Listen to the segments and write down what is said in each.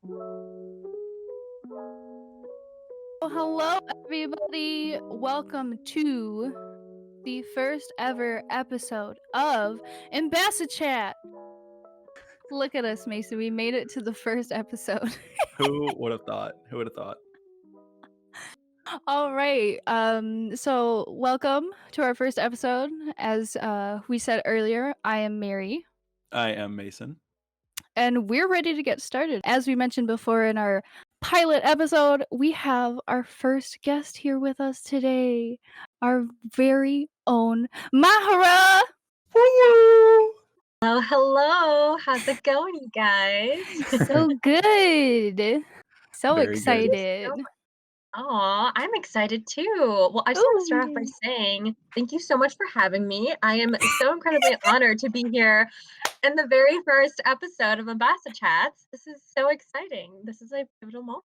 Well, hello, everybody. Welcome to the first ever episode of AmbassaChat. Look at us, Mason. We made it to the first episode. Who would have thought? Who would have thought? All right. So welcome to our first episode. As we said earlier, I am Mary, I am Mason. and we're ready to get started. As we mentioned before in our pilot episode, we have our first guest here with us today, our very own Mahera. Oh, hello. How's it going, you guys? So good. So Very good. Thank you excited. so much. Aw, I'm excited too. Well, I just want to start off by Ooh. saying thank you so much for having me. I am so incredibly honored to be here in the very first episode of AmbassaChats. This is so exciting. This is a pivotal moment.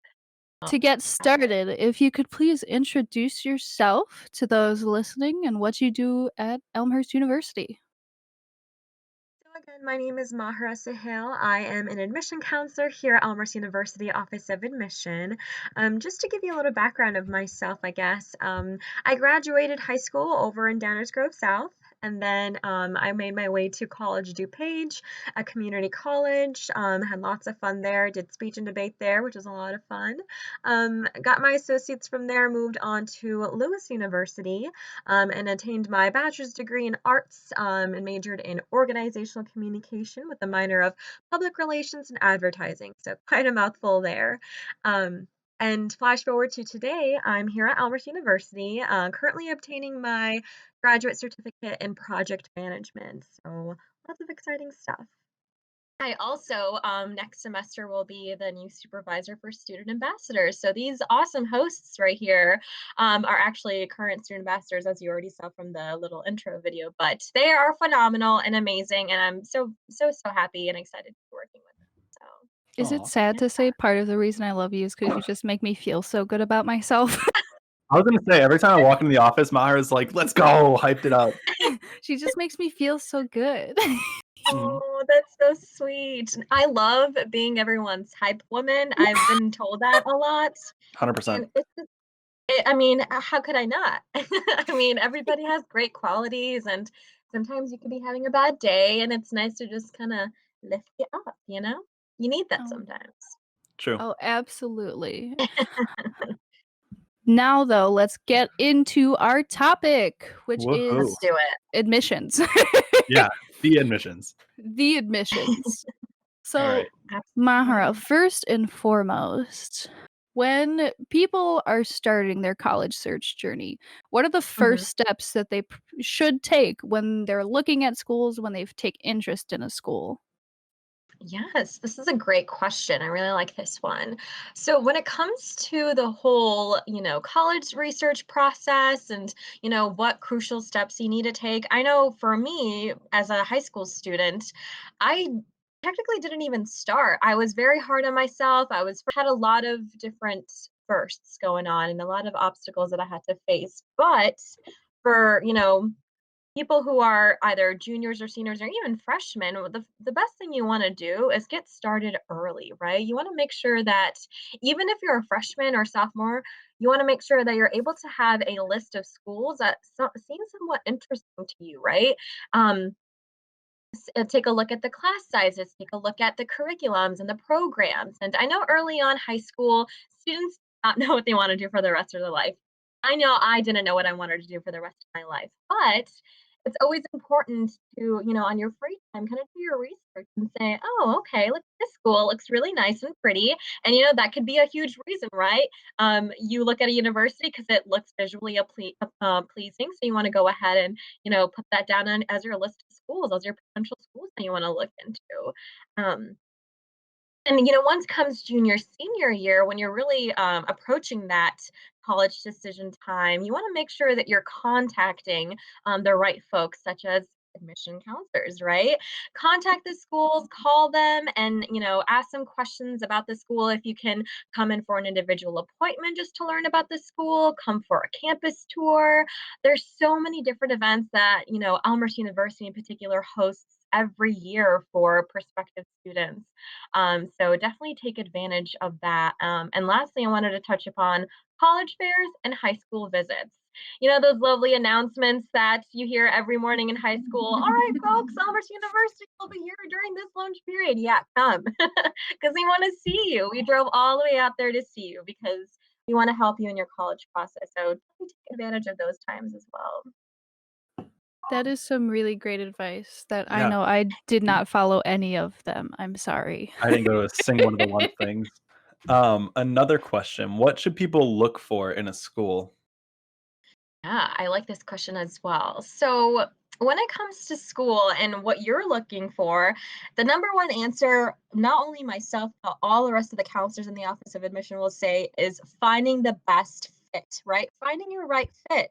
To get started, if you could please introduce yourself to those listening and what you do at Elmhurst University. So again, my name is Mahera. I am an admission counselor here at Elmhurst University Office of Admission. Just to give you a little background of myself, I guess, I graduated high school over in Downers Grove South. And then I made my way to College DuPage, a community college. Had lots of fun there. Did speech and debate there, which was a lot of fun. Got my associates from there. Moved on to Lewis University and attained my bachelor's degree in arts and majored in organizational communication with a minor of public relations and advertising. So quite a mouthful there. And flash forward to today, I'm here at Elmhurst University, currently obtaining my graduate certificate in project management. So lots of exciting stuff. I also, next semester, will be the new supervisor for student ambassadors. So these awesome hosts right here are actually current student ambassadors, as you already saw from the little intro video. But they are phenomenal and amazing, and I'm so happy and excited to be working with them. So Is it Aw. sad yeah. to say part of the reason I love you is because you just make me feel so good about myself? I was gonna say every time I walk into the office, Mahara's like, "Let's go!" Hyped it up. She just makes me feel so good. Mhm. Oh, that's so sweet. I love being everyone's hype woman. I've been told that a lot, 100%. and it's just I mean, how could I not? I mean, everybody has great qualities, and sometimes you could be having a bad day, and it's nice to just kinda lift you up, you know? You need that Oh. sometimes. True. Oh, absolutely. Now, though, let's get into our topic, which Woohoo! is Let's do it. admissions. Yeah, the admissions. The admissions. All So, right. Mahara, Absolutely. first and foremost, when people are starting their college search journey, what are the Mhm. first steps that they should take when they're looking at schools, when they take interest in a school? Yes, this is a great question. I really like this one. So, when it comes to the whole, college research process and, what crucial steps you need to take, I know for me as a high school student, I technically didn't even start. I was very hard on myself. Had a lot of different firsts going on and a lot of obstacles that I had to face. But for, people who are either juniors or seniors or even freshmen, the best thing you want to do is get started early, right? You want to make sure that even if you're a freshman or sophomore, you want to make sure that you're able to have a list of schools that seem somewhat interesting to you, right? Um, Take a look at the class sizes, take a look at the curriculums and the programs. And I know early on high school, students do not know what they want to do for the rest of their life. I know I didn't know what I wanted to do for the rest of my life, but it's always important to, on your free time, kind of do your research and say, oh, okay, look, this school looks really nice and pretty. And, that could be a huge reason, right? You look at a university because it looks visually pleasing. So you want to go ahead and put that down on as your list of schools, as your potential schools that you want to look into. Um, and once comes junior, senior year, when you're really approaching that college decision time, you want to make sure that you're contacting the right folks, such as admission counselors, right? Contact the schools, call them, and ask them questions about the school. If you can come in for an individual appointment just to learn about the school, come for a campus tour. There's so many different events that Elmhurst University in particular hosts every year for prospective students. So definitely take advantage of that. And lastly, I wanted to touch upon college fairs and high school visits. Those lovely announcements that you hear every morning in high school. All right, folks, Elmhurst University will be here during this lunch period. Yeah, come because we want to see you. We drove all the way out there to see you because we want to help you in your college process. So definitely take advantage of those times as well. That is some really great advice that I Yeah, know I did not follow any of them. I'm sorry. I didn't go to a single one of the one things. Another question: what should people look for in a school? Yeah, I like this question as well. So, when it comes to school and what you're looking for, the number one answer, not only myself, but all the rest of the counselors in the Office of Admission will say is finding the best fit, right? Finding your right fit.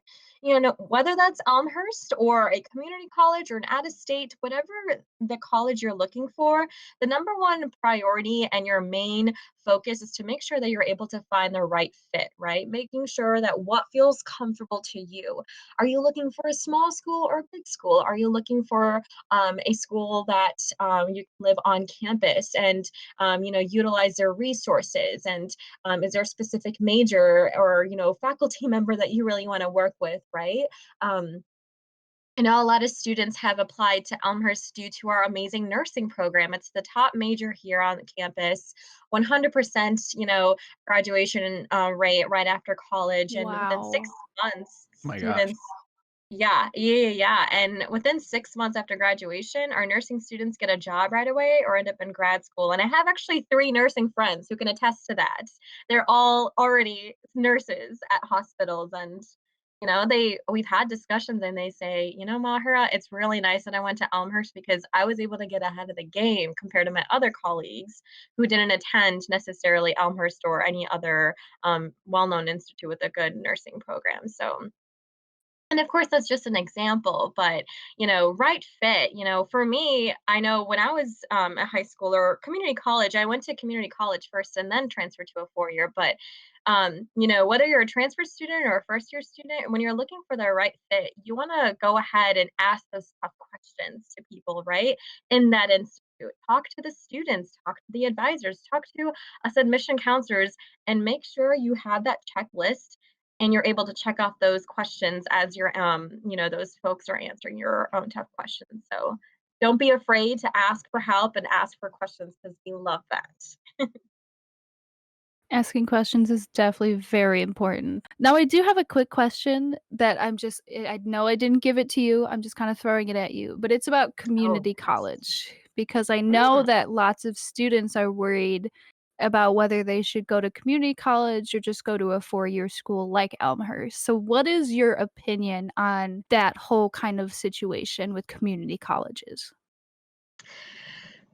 Whether that's Elmhurst or a community college or an out of state, whatever the college you're looking for, the number one priority and your main focus is to make sure that you're able to find the right fit, right? Making sure that what feels comfortable to you. Are you looking for a small school or a big school? Are you looking for a school that you can live on campus and utilize their resources? And is there a specific major or faculty member that you really want to work with, right? Um, I know a lot of students have applied to Elmhurst due to our amazing nursing program. It's the top major here on the campus, 100%, graduation rate right after college. And within six Wow. months, Oh my gosh. students, yeah, yeah, yeah, yeah. And within 6 months after graduation, our nursing students get a job right away or end up in grad school. And I have actually three nursing friends who can attest to that. They're all already nurses at hospitals, and we've had discussions and they say, Mahara, it's really nice that I went to Elmhurst because I was able to get ahead of the game compared to my other colleagues who didn't attend necessarily Elmhurst or any other well-known institute with a good nursing program. So, and of course, that's just an example, but right fit. For me, I know when I was a high school or community college, I went to community college first and then transferred to a 4 year. But whether you're a transfer student or a first year student, when you're looking for the right fit, you want to go ahead and ask those tough questions to people, right? In that institute, talk to the students, talk to the advisors, talk to us admission counselors, and make sure you have that checklist and you're able to check off those questions as those folks are answering your own tough questions. So don't be afraid to ask for help and ask for questions because we love that. Asking questions is definitely very important. Now, I do have a quick question that I know I didn't give it to you. I'm just kind of throwing it at you, but it's about Oh, community yes. college because I know Mm. that lots of students are worried about whether they should go to community college or just go to a 4 year school like Elmhurst. So, what is your opinion on that whole kind of situation with community colleges?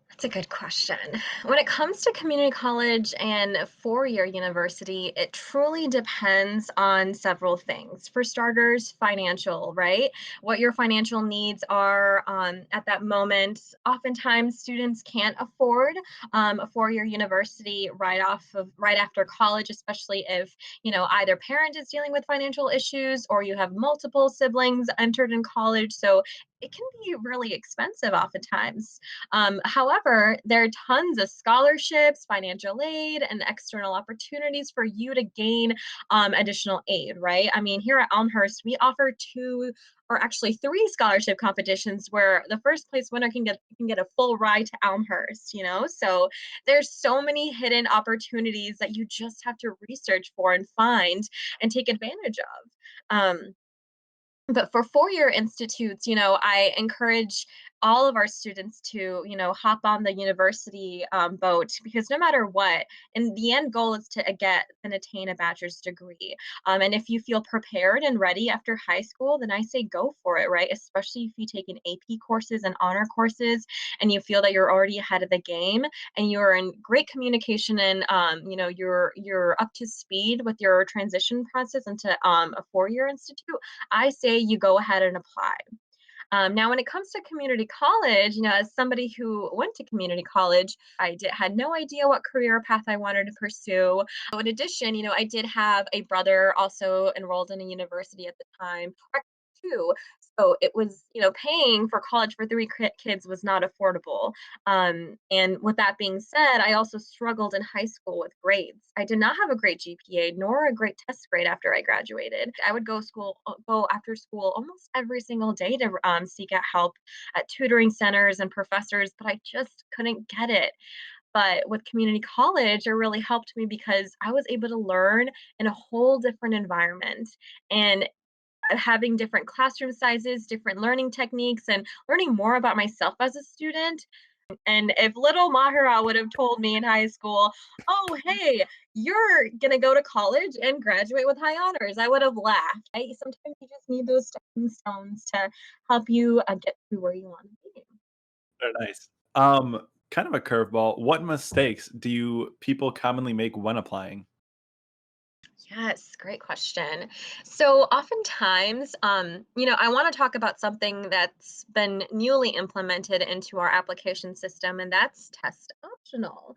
That's a good question. When it comes to community college and 4 year university, it truly depends on several things. For starters, financial, right? What your financial needs are at that moment. Oftentimes, students can't afford a 4 year university right after college, especially if either parent is dealing with financial issues or you have multiple siblings entered in college. So it can be really expensive oftentimes. However, there are tons of scholarships, financial aid, and external opportunities for you to gain additional aid, right? I mean, here at Elmhurst, we offer two or actually three scholarship competitions where the first place winner can get a full ride to Elmhurst. So there's so many hidden opportunities that you just have to research for and find and take advantage of. But for 4 year institutes, I encourage all of our students to, hop on the university boat because no matter what, and the end goal is to get and attain a bachelor's degree. And if you feel prepared and ready after high school, then I say go for it, right? Especially if you take an AP courses and honor courses and you feel that you're already ahead of the game and you're in great communication and you're up to speed with your transition process into a 4 year institute. I say you go ahead and apply. Now, when it comes to community college, as somebody who went to community college, had no idea what career path I wanted to pursue. So in addition, I did have a brother also enrolled in a university at the time, or two. So it was, paying for college for three kids was not affordable. And with that being said, I also struggled in high school with grades. I did not have a great GPA nor a great test grade after I graduated. I would go after school almost every single day to seek out help at tutoring centers and professors, but I just couldn't get it. But with community college, it really helped me because I was able to learn in a whole different environment. And having different classroom sizes, different learning techniques, and learning more about myself as a student. And if little Mahera would have told me in high school, oh, hey, you're going to go to college and graduate with high honors, I would have laughed. Sometimes you just need those stepping stones to help you get to where you want to be. Very nice. Kind of a curveball. What mistakes do people commonly make when applying? Yes, great question. So oftentimes, I want to talk about something that's been newly implemented into our application system, and that's test optional.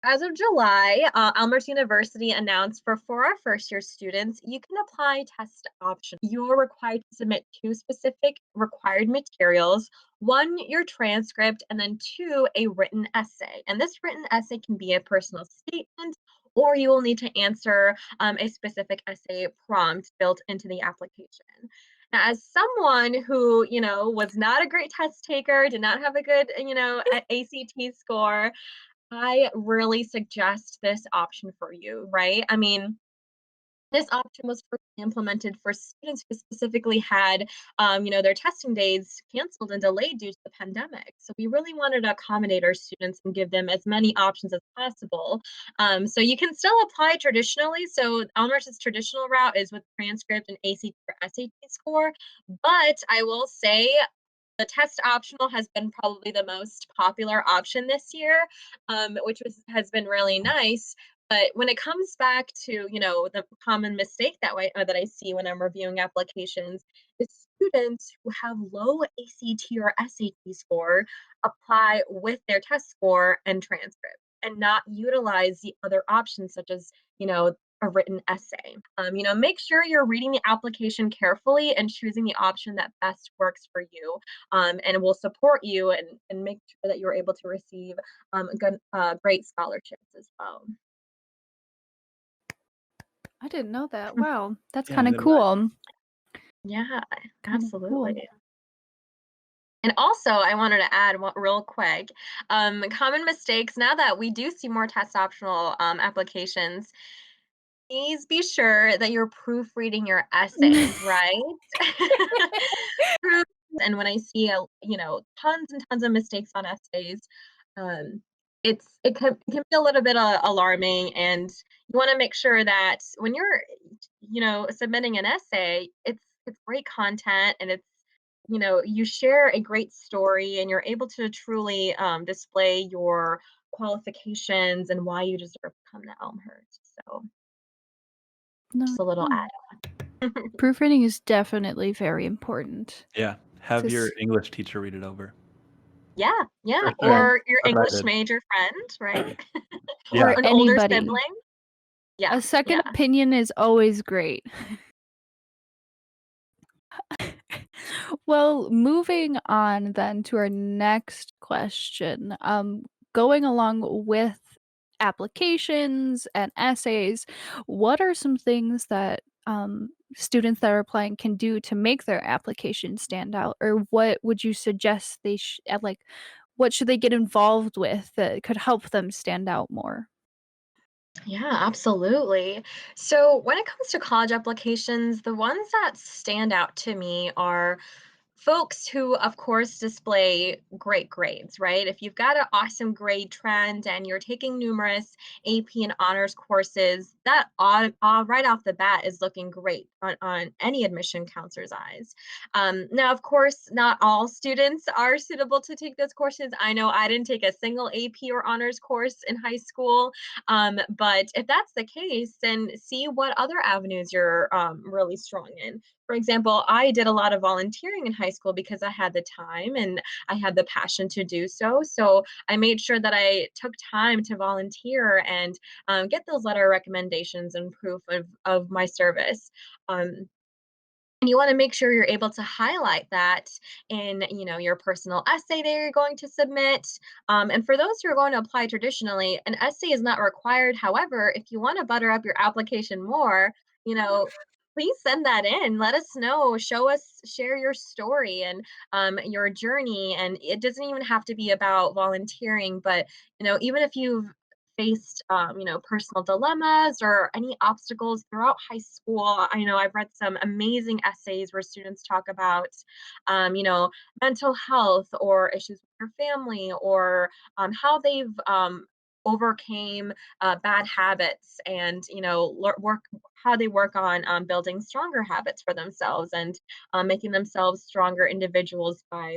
As of July, Elmhurst University announced for our first year students, you can apply test option. You're required to submit two specific required materials: one, your transcript, and then two, a written essay. And this written essay can be a personal statement, or you will need to answer a specific essay prompt built into the application. Now, as someone who, was not a great test taker, did not have a good, ACT score, I really suggest this option for you, right? I mean, this option was first implemented for students who specifically had, their testing days canceled and delayed due to the pandemic. So we really wanted to accommodate our students and give them as many options as possible. So you can still apply traditionally. So Elmhurst's traditional route is with transcript and ACT or SAT score. But I will say the test optional has been probably the most popular option this year, has been really nice. But when it comes back to, the common mistake that I see when I'm reviewing applications, is students who have low ACT or SAT score apply with their test score and transcript and not utilize the other options such as, a written essay. Make sure you're reading the application carefully and choosing the option that best works for you, and will support you and make sure that you're able to receive great scholarships as well. I didn't know that. Wow, that's Yeah, kind of neither did I. cool. Yeah, Kind of cool. absolutely. And also, I wanted to add one real quick. Common mistakes now that we do see more test optional applications, please be sure that you're proofreading your essays, right? Proofs, and when I see tons and tons of mistakes on essays, um, it can be a little bit alarming, and you want to make sure that when you're submitting an essay, it's great content, and it's you share a great story, and you're able to truly display your qualifications and why you deserve to come to Elmhurst. So No, just a little yeah. add. Proofreading is definitely very important. Yeah, have your Just English teacher read it over. Yeah, yeah, For sure. yeah, or your That's what I English did. major friend, right? Or or Yeah, an older anybody. sibling. Yeah, A second yeah. opinion is always great. Well, moving on then to our next question. Going along with applications and essays, what are some things that students that are applying can do to make their application stand out? Or what would you suggest like, what should they get involved with that could help them stand out more? Yeah, absolutely. So when it comes to college applications, the ones that stand out to me are folks who, of course, display great grades, right? If you've got an awesome grade trend and you're taking numerous AP and honors courses, that right off the bat is looking great on any admission counselor's eyes. Now, of course, not all students are suitable to take those courses. I know I didn't take a single AP or honors course in high school, but if that's the case, then see what other avenues you're really strong in. For example, I did a lot of volunteering in high school because I had the time and I had the passion to do so. So I made sure that I took time to volunteer and get those letter recommendations and proof of my service. Um, And you want to make sure you're able to highlight that in, your personal essay that you're going to submit. And for those who are going to apply traditionally, an essay is not required. However, if you want to butter up your application more, you know, please send that in. Let us know. Show us, share your story and your journey. And it doesn't even have to be about volunteering, but even if you've faced personal dilemmas or any obstacles throughout high school. I know I've read some amazing essays where students talk about mental health or issues with their family or how they've overcame bad habits and work how they work on building stronger habits for themselves and making themselves stronger individuals by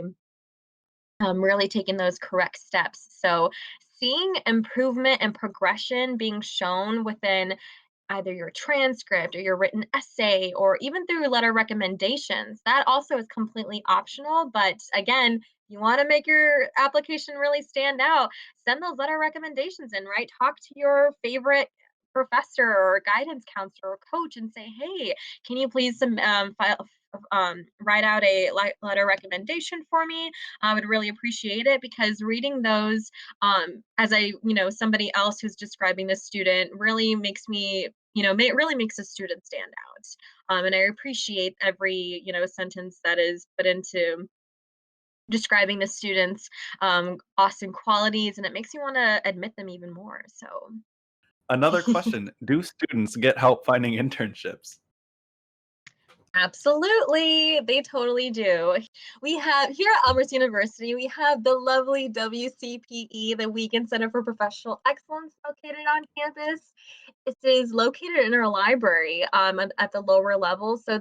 really taking those correct steps. So, seeing improvement and progression being shown within either your transcript or your written essay or even through letter recommendations, that also is completely optional. But again, you want to make your application really stand out, send those letter recommendations in, right? Talk to your favorite professor or guidance counselor or coach and say, hey, can you please write out a letter recommendation for me? I would really appreciate it because reading those as somebody else who's describing the student really makes me it really makes a student stand out. And I appreciate every sentence that is put into describing the students awesome qualities, and it makes me want to admit them even more. So Another question, do students get help finding internships? absolutely, they totally do. We have here at Elmhurst University, we have the lovely WCPE, the Weekend Center for Professional Excellence, located on campus. It is located in our library at the lower level. So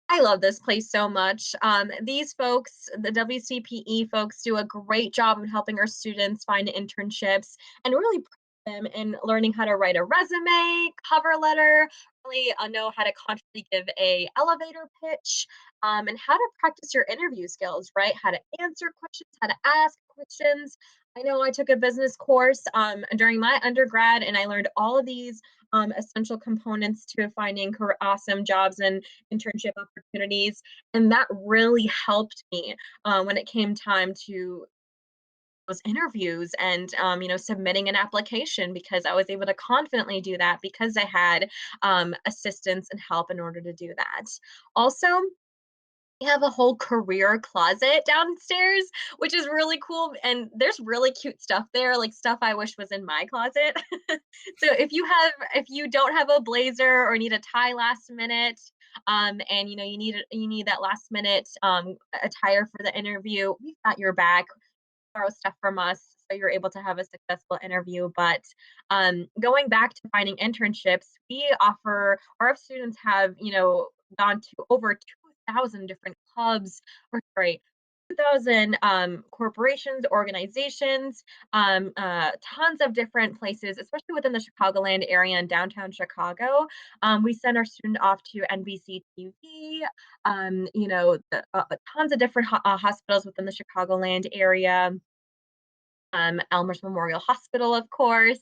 I love this place so much. These folks, the WCPE folks, do a great job of helping our students find internships and really prep them in learning how to write a resume, cover letter, really know how to confidently give a elevator pitch, and how to practice your interview skills, right? How to answer questions, how to ask questions. I know I took a business course during my undergrad, and I learned all of these essential components to finding awesome jobs and internship opportunities. And that really helped me when it came time to those interviews and submitting an application because I was able to confidently do that because I had assistance and help in order to do that. Also, we have a whole career closet downstairs, which is really cool. And there's really cute stuff there, like stuff I wish was in my closet. So if you don't have a blazer or need a tie last minute, and you need that last minute attire for the interview, we've got your back. Borrow stuff from us so you're able to have a successful interview. But going back to finding internships, we offer our students have gone to over 2,000 different clubs, or sorry, 2,000 corporations, organizations, tons of different places, especially within the Chicagoland area and downtown Chicago. We send our student off to NBC TV, tons of different hospitals within the Chicagoland area. Elmhurst Memorial Hospital, of course.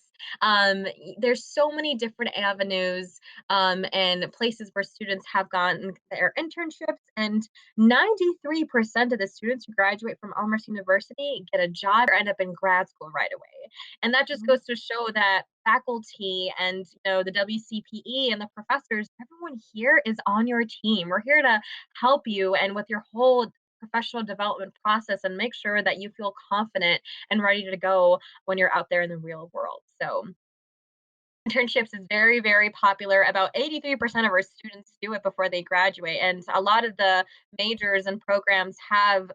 There's so many different avenues and places where students have gotten their internships, and 93% of the students who graduate from Elmhurst University get a job or end up in grad school right away. And that just Mhm. goes to show that faculty and the WCPE and the professors, everyone here is on your team. We're here to help you and with your whole professional development process and make sure that you feel confident and ready to go when you're out there in the real world. So internships is very, very popular. About 83% of our students do it before they graduate. And a lot of the majors and programs have,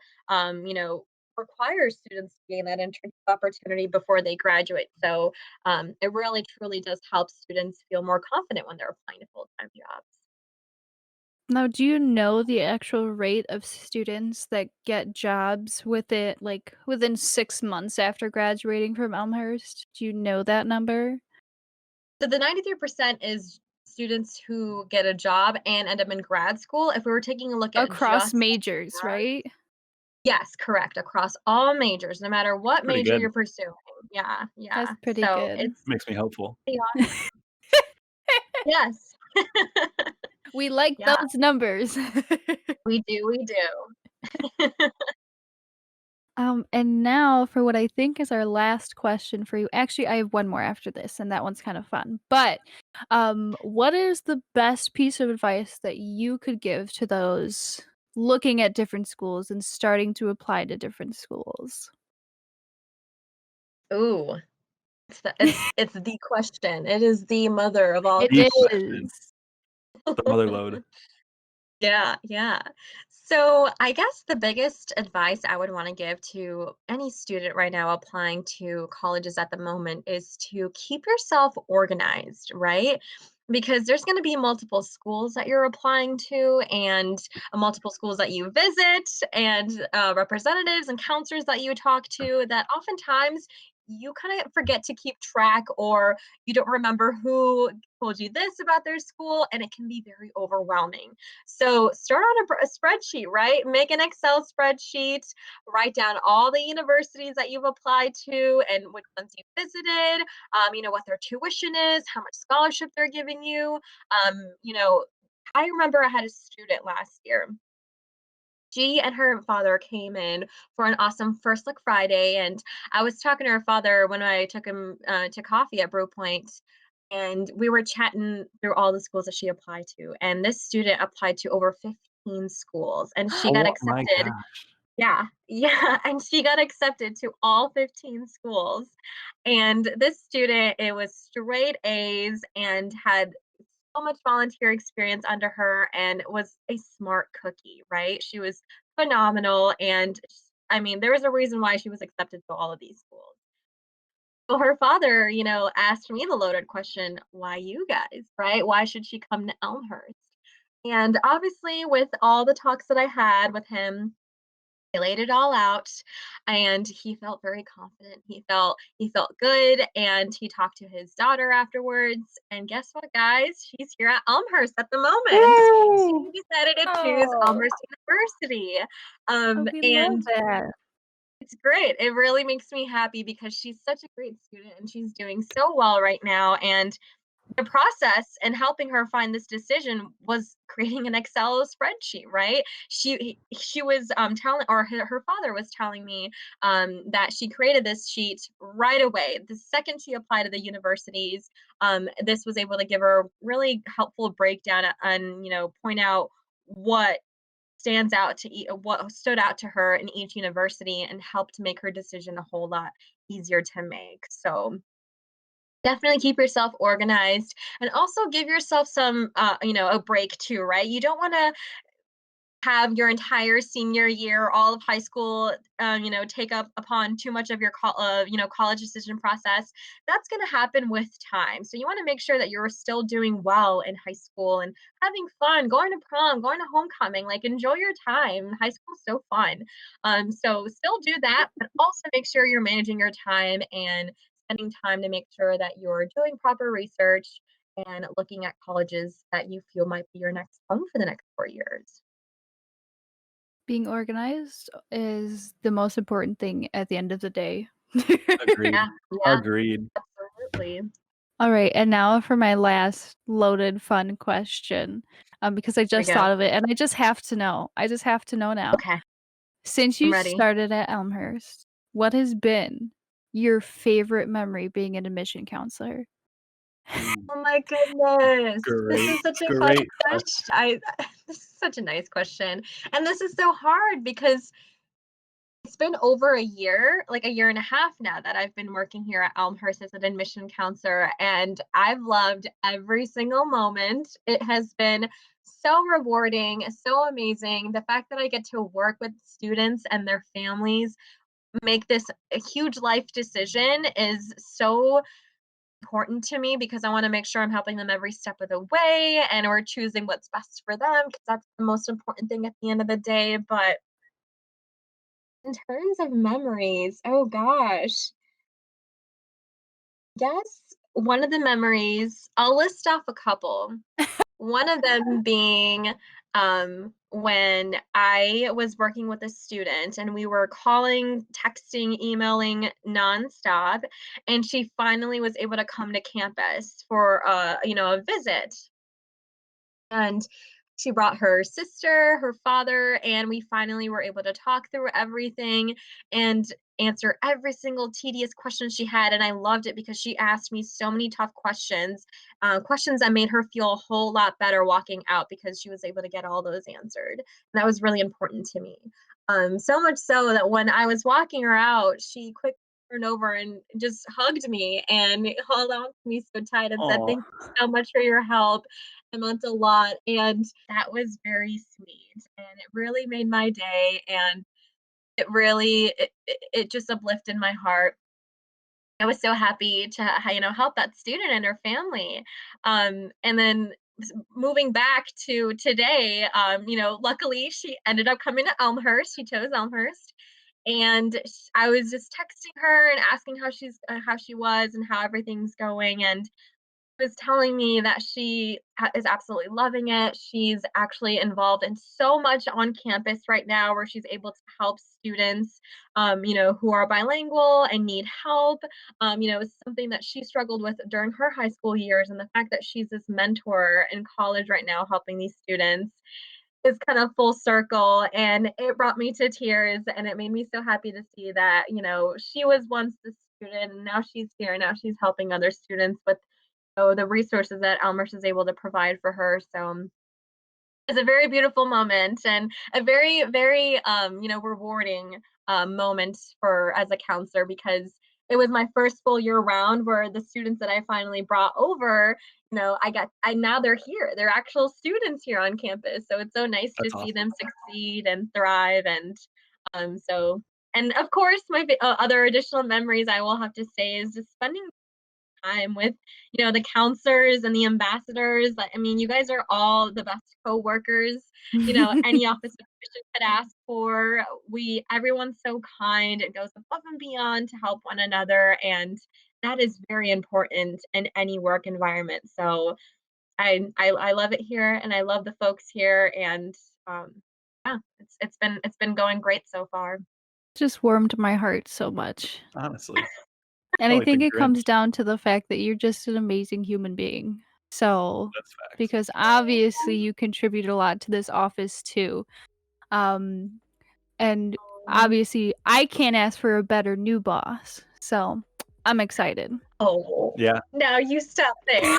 require students to gain that internship opportunity before they graduate. So it really, truly does help students feel more confident when they're applying to full-time jobs. Now, do you know the actual rate of students that get jobs with it, like, within 6 months after graduating from Elmhurst? Do you know that number? So the 93% is students who get a job and end up in grad school. If we were taking a look at Across just majors, right? yes, correct, across all majors, no matter what Pretty major good. you're pursuing. Yeah, That's yeah. pretty So good. it's Makes me hopeful. pretty awesome. Yes. We like Yeah, those numbers. we do. And now for what I think is our last question for you. Actually, I have one more after this, and that one's kind of fun. But what is the best piece of advice that you could give to those looking at different schools and starting to apply to different schools? Ooh, it's the question. It is the mother of all It The questions. question, is. the mother lode. Yeah, yeah. So I guess the biggest advice I would want to give to any student right now applying to colleges at the moment is to keep yourself organized, right? Because there's going to be multiple schools that you're applying to, and multiple schools that you visit, and representatives and counselors that you talk to, that oftentimes you kind of forget to keep track, or you don't remember who told you this about their school, and it can be very overwhelming. So start on a spreadsheet, right? Make an Excel spreadsheet, write down all the universities that you've applied to and which ones you visited, what their tuition is, how much scholarship they're giving you. I remember I had a student last year. She and her father came in for an awesome First Look Friday, and I was talking to her father when I took him to coffee at Brew Point, and we were chatting through all the schools that she applied to. And this student applied to over 15 schools, and she got Oh my accepted. gosh. Yeah, yeah, and she got accepted to all 15 schools. And this student, it was straight A's and had so much volunteer experience under her and was a smart cookie, right? She was phenomenal. And I mean, there was a reason why she was accepted to all of these schools. So her father, asked me the loaded question, why you guys, right? Why should she come to Elmhurst? And obviously, with all the talks that I had with him, I laid it all out, and he felt very confident. He felt good, and he talked to his daughter afterwards. And guess what, guys? She's here at Elmhurst at the moment. Woo! She decided to choose Oh, Elmhurst University. we love And that. it's great. It really makes me happy because she's such a great student and she's doing so well right now. And the process and helping her find this decision was creating an Excel spreadsheet, right? She was telling, or her father was telling me that she created this sheet right away. The second she applied to the universities, this was able to give her a really helpful breakdown and point out what what stood out to her in each university and helped make her decision a whole lot easier to make. So definitely keep yourself organized and also give yourself some a break too, right? You don't want to have your entire senior year, all of high school, take up upon too much of your college decision process. That's going to happen with time. So you want to make sure that you're still doing well in high school and having fun, going to prom, going to homecoming. Like enjoy your time. High school's so fun. So still do that, but also make sure you're managing your time and spending time to make sure that you're doing proper research and looking at colleges that you feel might be your next home for the next 4 years. Being organized is the most important thing at the end of the day. Agreed. Yeah, yeah, Agreed. absolutely. All right, and now for my last loaded fun question, because I Here we just go. thought of it and I just have to know. I just have to know now. Okay, Since I'm you ready. started at Elmhurst, what has been your favorite memory being an admission counselor? Ooh, Oh my goodness. This great, is such a fun great question. question. This is such a nice question. And this is so hard because it's been over a year, like a year and a half now that I've been working here at Elmhurst as an admission counselor, and I've loved every single moment. It has been so rewarding, so amazing. The fact that I get to work with students and their families, make this a huge life decision is so important to me because I want to make sure I'm helping them every step of the way and we're choosing what's best for them because that's the most important thing at the end of the day. But in terms of memories, oh gosh, yes, one of the memories, I'll list off a couple. One of them being when I was working with a student and we were calling, texting, emailing nonstop, and she finally was able to come to campus for a visit. And she brought her sister, her father, and we finally were able to talk through everything and answer every single tedious question she had. And I loved it because she asked me so many tough questions, questions that made her feel a whole lot better walking out because she was able to get all those answered. And that was really important to me. So much so that when I was walking her out, she quickly turned over and just hugged me and held on to me so tight and said, Oh, "Thank you so much for your help. It meant a lot." And that was very sweet. And it really made my day. And it just uplifted my heart. I was so happy to help that student and her family. And then moving back to today, luckily she ended up coming to Elmhurst. She chose Elmhurst, and I was just texting her and asking how she was and how everything's going. And was telling me that she is absolutely loving it. She's actually involved in so much on campus right now where she's able to help students, who are bilingual and need help. It's something that she struggled with during her high school years. And the fact that she's this mentor in college right now helping these students is kind of full circle. And it brought me to tears. And it made me so happy to see that, she was once the student and now she's here. Now she's helping other students with the resources that Elmhurst is able to provide for her. So it's a very beautiful moment and a very, very, rewarding moment for as a counselor because it was my first full year round where the students that I finally brought over, I now they're here. They're actual students here on campus. So it's so nice to that's see awesome. them succeed and thrive. And of course, my other additional memories I will have to say is just spending time with, the counselors and the ambassadors. I mean, you guys are all the best co-workers, any office official could ask for. Everyone's so kind. It goes above and beyond to help one another. And that is very important in any work environment. So I love it here and I love the folks here. And yeah, it's been going great so far. Just warmed my heart so much. Honestly, And felt I like the think it comes Grinch. down to the fact that you're just an amazing human being. So, That's facts. because obviously you contribute a lot to this office too. Um, and Um, obviously I can't ask for a better new boss. So, I'm excited. Oh, Yeah. now you stop there.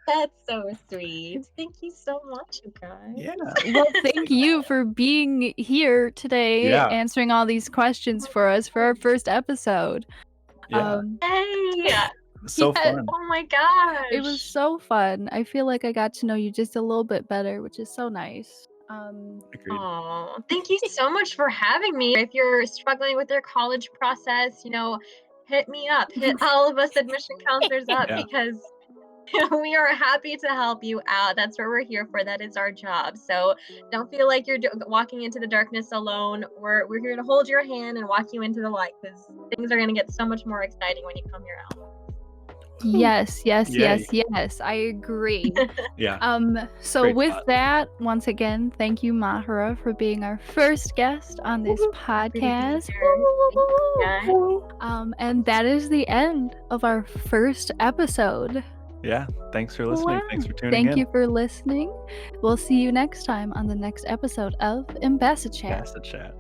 That's so sweet. Thank you so much, you guys. Yeah. Well, thank you for being here today, Yeah. answering all these questions for us for our first episode. Yeah. Hey! So Yeah, fun. Oh my it was gosh. so fun. I feel like I got to know you just a little bit better, which is so nice. Agreed. Oh, thank you so much for having me. If you're struggling with your college process, hit me up. Hit all of us admission counselors up Yeah. because we are happy to help you out. That's what we're here for. That is our job. So don't feel like you're walking into the darkness alone. We're here to hold your hand and walk you into the light because things are going to get so much more exciting when you come here out. Yes, yes, Yay. yes, yes. I agree. Yeah. So Great with thought. that, once again, thank you, Mahera, for being our first guest on this Happy to be podcast. here. Thank you, guys. And that is the end of our first episode. Yeah. Thanks for listening. Wow. Thanks for tuning Thank in. you for listening. We'll see you next time on the next episode of AmbassaChat. AmbassaChat.